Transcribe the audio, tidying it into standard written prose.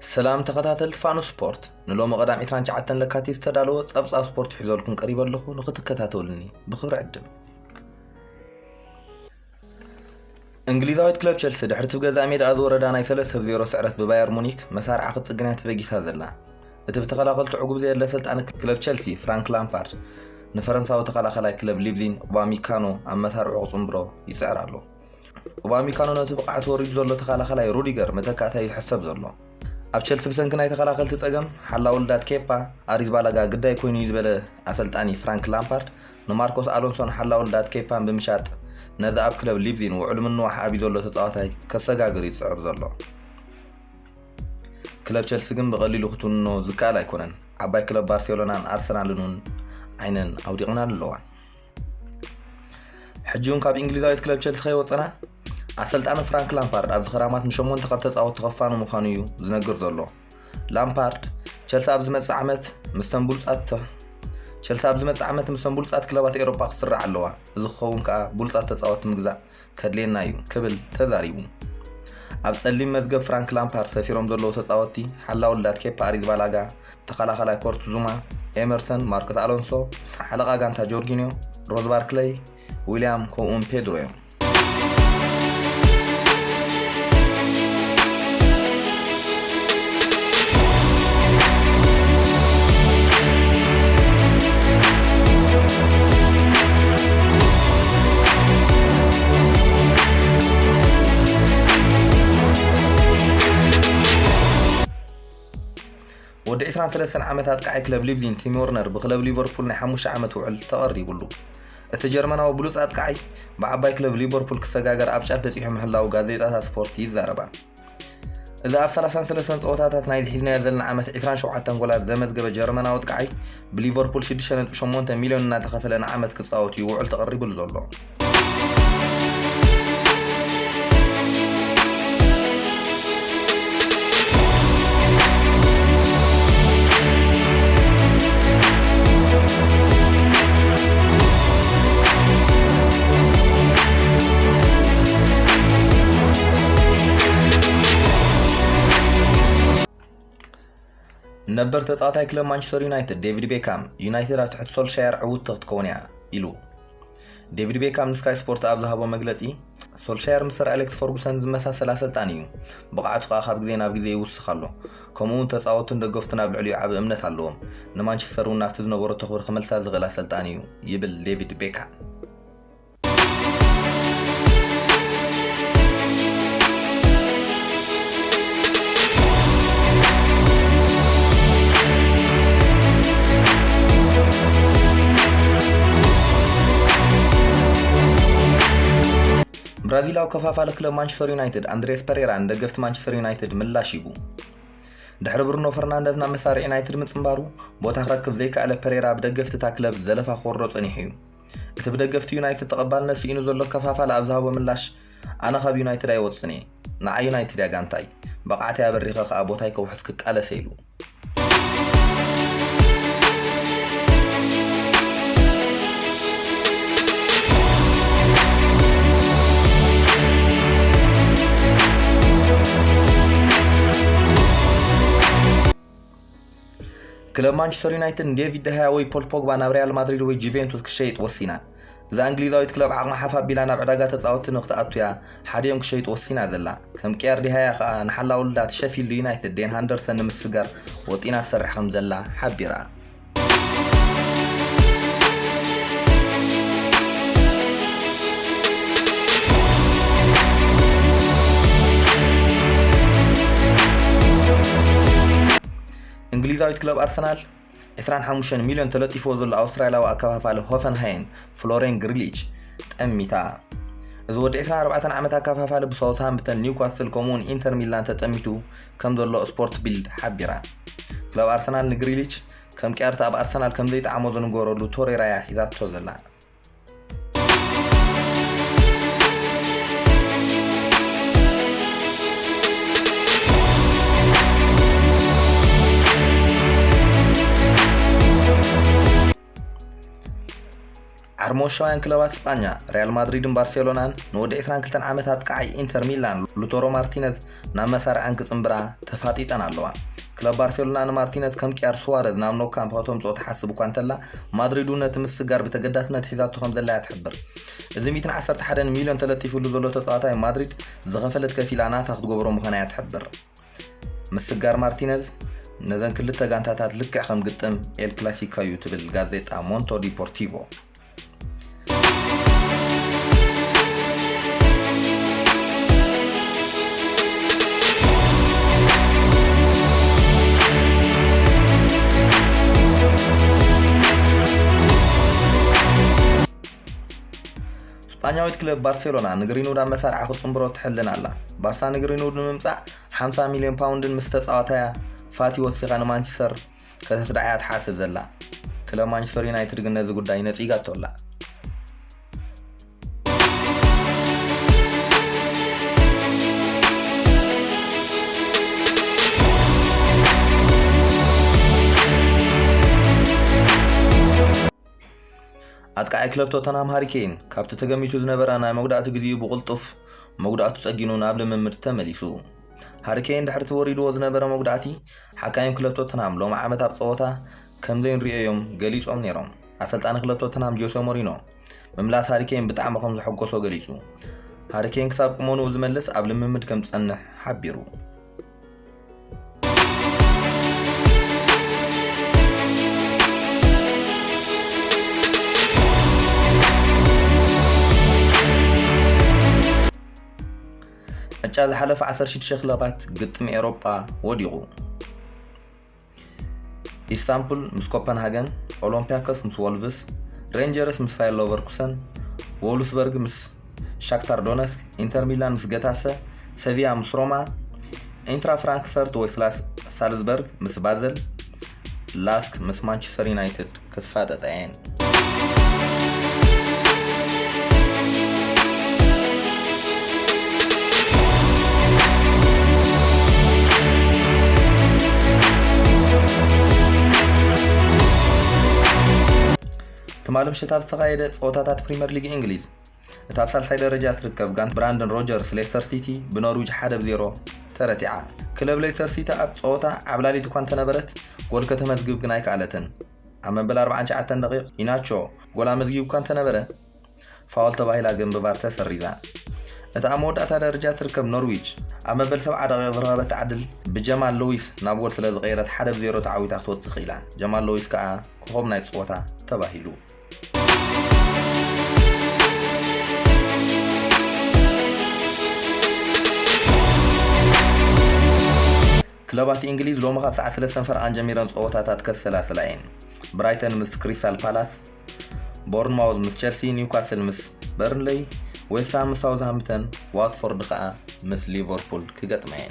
سلام تخطاتل فانو سبورت نلوم قدام 29 لكاتيت تدالو ጸብጻብ سبورت حيزولكم قريب لكم نختكتاتولني بخبر عدم انجليزاويت كلوب تشيلسي دحر تبغى ميد ازوردا ناي 3-0 سعرت بباير مونيك مسار عقد صقنات بقيسا زلا اتب تخلاقلت عقب زي لسلطان كلوب تشيلسي فرانك لامبارد نفرنساو تخلاقلاي كلوب ليبزين اوباميكانو ام مسار عقد صنبرو يسعرالو اوباميكانو نتبقعت وريد زلو تخلاقلاي روديغر متكاتا يحسب زلو ኣብ ቸልሲ ብሰንኪ ናይ ተኸላኸልቲ ጸገም ሓላ ውልዳት ኬፓ ኣሪዝባላጋ ግዳይ ኮይኑ ዝበለ ኣሰልጣኒ ፍራንክ ላምፓርድ ንማርኮስ ኣሎንሶን ሓላ ውልዳት ኬፓን ብምሻጥ ነዚ ኣብ ክለብ ሊብዚን ውዕል ምንዋሕ ኣቢይ ዘሎ ተጻዋታይ ከሰጋግር ይጽዕር ዘሎ ክለብ ቸልሲ ግን ብቐሊሉ ክትውንኖ ዝከኣል ኣይኮነን ዓባይ ክለብ ባርሴሎናን ኣርሰናልን እውን ዓይነን ኣውዲቕና ኣለዋ ሕጂውን ካብ እንግሊዛዊት ክለብ ቸልሲ ከይወፅና ኣሰልጣኒ ፍራንክ ላምፓርድ ኣብ ዝኽራማት ንሸሞንተ ካብ ተጻወቱ ተኸፋኑ ምዃኑ እዩ ዝነግር ዘሎ ላምፓርድ ቸልሲ ኣብ ዝመጽእ ዓመት ምስ ብሉጻት ክለባት ኤውሮጳ ክስራዕ ኣለዋ እዚ ክኸውን ከዓ ብሉጻት ተጻወቲ ምግዛእ ከድልየና እዩ ክብል ተዛሪቡ ኣብ ጸሊም መዝገብ ፍራንክ ላምፓርድ ሰፊሮም ዘለዉ ተጻወቲ ሓላ ውልዳት ኬፓ ኣሪዝባላጋ ተኸላኸላይ ኮርት ዙማ ኤመርሰን ማርኮስ ኣሎንሶ ሓለቓ ጋንታ ጆርጊኒዮ ሮዝ ባርክሌይ ዊልያም ከምኡውን ፔድሮ እዮም ود 23 ዓመታት ቃይ ክለብ ሊብዚን ቲም ዎርነር ብክለብ ሊቨርፑል ናይ 5 ዓመት ውዕል ተቐሪቡሉ እቲ ጀርመናዊ ብሉጻት ቃይ ብዓባይ ክለብ ሊቨርፑል ክሰጋገር ኣብ ጫፍ በፂሑ ምህላው ጋዜጣታት ስፖርት ይዛረባ እዚ ኣብ 33 ፀወታታት ናይ ዝሒዝናዮ ዘለና ዓመት 27 ጎላት ዘመዝገበ ጀርመናዊ ቃይ ብሊቨርፑል 6.8 ሚልዮን እናተኸፈለ ንዓመት ክጻወት ይውዕል ተቐሪቡሉ ዘሎ نبر تጻዋታይ ክለብ ማንቸስተር ዩናይትድ ዴቪድ ቤካም ዩናይትድ ኣብ ትሕቲ ሶልሻየር ዕውት ክትከውን እያ ኢሉ ዴቪድ ቤካም ንስካይ ስፖርት ኣብ ዝሃቦ መግለጺ ሶልሻየር ምስ ሰር ኣሌክስ ፈርጉሰን ዝመሳሰል ኣሰልጣኒ እዩ ብቕዓቱ ከዓ ካብ ግዜ ናብ ግዜ ይውስኽ ኣሎ ከምኡውን ተጻወቱን ደገፍቱን ኣብ ልዕሊኡ ዓብ እምነት ኣለዎም ንማንቸስተር እውን ናብቲ ዝነበሮ ተኽብር ክመልሳ ዝኽእል ኣሰልጣኒ እዩ ይብል ዴቪድ ቤካም برازيلاو كفافال كلب مانشستر يونايتد اندريس بيريرا دغفت مانشستر يونايتد ملاش يبو دحر برونو فرنانديز نا مسار يونايتد مصمبارو بوتا خركب زيكا على بيريرا بدغفت تا كلب زلفا خورو صنيحيو እቲ بدغفت يونايتد تقبلنا سينو زلو كفافال ابزهابو ملاش انا خاب يونايتد ايوصني نا يونايتد يا غانتاي بقعتي ابريخه خا بوتاي كوحسك قالسيلو كلب مانشستر يونايتد ديفيد دهيا وي بول بوجبا ناب ريال مدريد وي جوفنتوس كشيط وسينا ذا انجليزاويت كلب عقم حفا بيلا ناب عداغا تጻወት نختاتيا حديوم كشيط وسينا زلا كم كير دهيا نحلا ولات شيفيلد يونايتد دين هاندرسون مسغر وطينا سرحم زلا حبيرا انجليزاويت كلب ارسنال 25 مليون تلطيفو زل اوستراليا واكفافال هوفنهايم فلورين غريليتش تأميتا اذا ود 24 عامات اكفافال بساوثهامبتون نيوكاسل كومون انتر ميلان تطميتو كم دلو سبورت بيلد حبيرا كلب ارسنال نغريليتش كم كارت اب ارسنال كم زي تعامدو نغورلو توريرا يا حيزاتو زلا ዓርሞሻውያን ክለባት እስጳኛ ሪያል ማድሪድን ባርሴሎናን ንወዲ 22 ዓመታት ከዓይ ኢንተር ሚላን ሉቶሮ ማርቲነዝ ናብ መሳርዓን ክጽምብራ ተፋጢጠን ኣለዋ ክለብ ባርሴሎና ንማርቲነዝ ከም ቂያር ሱዋረዝ ናብ ኖ ካምፕ ኣቶም ጾታ ሓስብ እኳ እንተላ ማድሪድ ነቲ ምስጋር ብተገዳስነት ሒዛቶ ከም ዘላ ትሕብር እዚ 111 ሚልዮን ተለጢፉሉ ዘሎ ተጻዋታይ ማድሪድ ዝኸፈለት ከፊላ ናታ ክትገብሮ ምዃና ትሕብር ምስጋር ማርቲነዝ ነዘን ክልተ ጋንታታት ልክዕ ከም ግጥም ኤል ክላሲኮ እዩ ትብል ጋዜጣ ሞንቶ ዲፖርቲቮ ስፓኛዊት ክለብ ባርሴሎና ንግሪንውድ ኣብ መሳርዓ ክጽምብሮ ትሕልን ኣላ ባርሳ ንግሪንውድ ንምምጻእ 50 ሚልዮን ፓውንድን ምስ ተጻዋታያ ፋቲ ወሲኻ ንማንቸስተር ከተስዳዕያ ትሓስብ ዘላ ክለብ ማንቸስተር ዩናይትድ ግን ነዚ ጉዳይ ነጺጋቶ ኣላ ኣጥቃዒ ክለብ ቶተንሃም ሃሪኬን ካብቲ ተገሚቱ ዝነበረ ናይ መጉዳእቲ ግዜኡ ብቕልጡፍ መጉዳእቱ ጸጊኑ ናብ ልምምድ ተመሊሱ ሃሪኬን ድሕሪ ተወሪድዎ ዝነበረ መጉዳእቲ ሓካይም ክለብ ቶተንሃም ሎሚ ዓመት ኣብ ጸወታ ከም ዘይንሪኦም ገሊጾም ነይሮም ኣሰልጣኒ ክለብ ቶተንሃም ጆሴ ሞሪኖ ምምላስ ሃሪኬን ብጣዕሚ ከም ዘሐጎሶ ገሊጹ ሃሪኬን ክሳብ ቁመኑ ዝመልስ ኣብ ልምምድ ከም ዝጸንሕ ሓቢሩ ዝሓለፈ 16 ክለባት ግጥም ኤውሮጳ ወዲቑ ኢስታንቡል ምስ ኮፐንሃገን ኦሎምፒያኮስ ምስ ወልቭስ ሬንጀርስ ምስ ባየር ሌቨርኩሰን ወልፍስበርግ ምስ ሻክታር ዶነስክ ኢንተር ሚላን ምስ ገታፈ ሰቪያ ምስ ሮማ ኢንትራ ፍራንክፈርት ወይ ሳልዝበርግ ምስ ባዘል ላስክ ምስ ማንቸስተር ዩናይትድ ክፋጠጣየን تمالم شتاب تغايد صوتات بريمير ليج انجليز تابسال ساي درجات تركب غانت براندن روجرز ليستر سيتي بنورويج 1-0 ترتيعه كلب ليستر سيتي اب صوتا عبلالي دكان تنبرت جول كتمزغب غناي كالتن اما بل 49 دقيق يناتشو جول امزغب كان تنبره فاول تبايلا جنب بارتا سريزا اتا امود اتا درجات تركب نورويج اما بل 7 دقيق ضربه تعدل بجمال لويس نابول سلا غيرت 1-0 تعويت اخوت سخيلا جمال لويس كا كوب نايت صوتا تباهيلو كلوبات انجليز لوما خاب ساعه 3 فرقان جميران صوتات كسلاسلاين برايتن مس كريستال بالاس بورنماوث مس تشيلسي نيوكاسل مس بيرنلي ويست هام ساوثهامبتون واتفورد خا مس ليفربول كغطمين